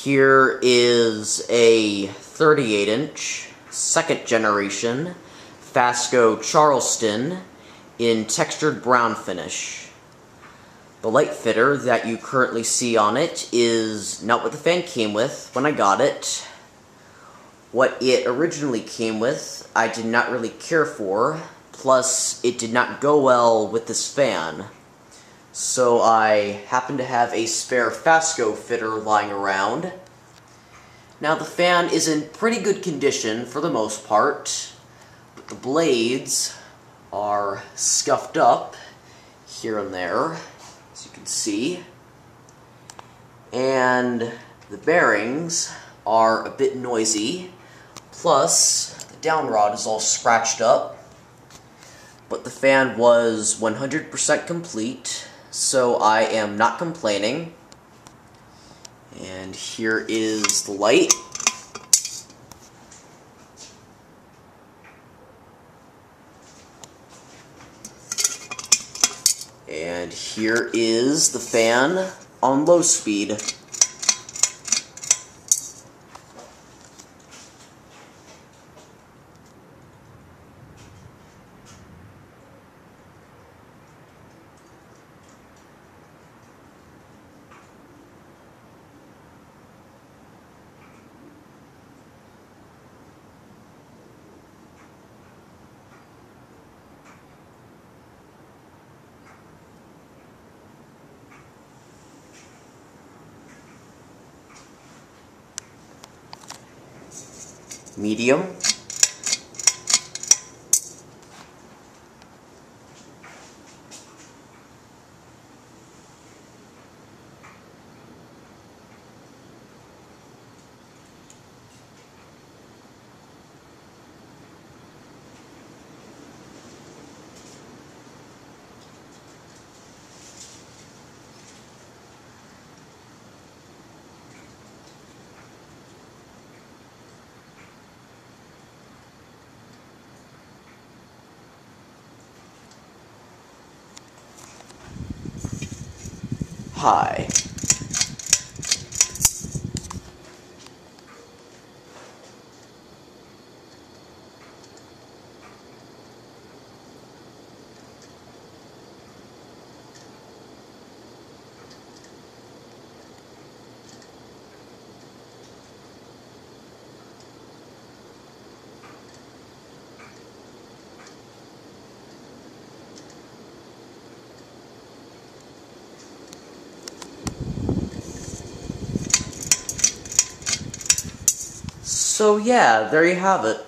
Here is a 38-inch, second generation, FASCO Charleston in textured brown finish. The light fitter that you currently see on it is not what the fan came with when I got it. What it originally came with, I did not really care for, plus it did not go well with this fan. So I happen to have a spare FASCO fitter lying around. Now the fan is in pretty good condition for the most part, but the blades are scuffed up here and there, as you can see. And the bearings are a bit noisy, plus the down rod is all scratched up. But the fan was 100% complete, so I am not complaining. And here is the light. And here is the fan on low speed. Medium. High. So yeah, there you have it.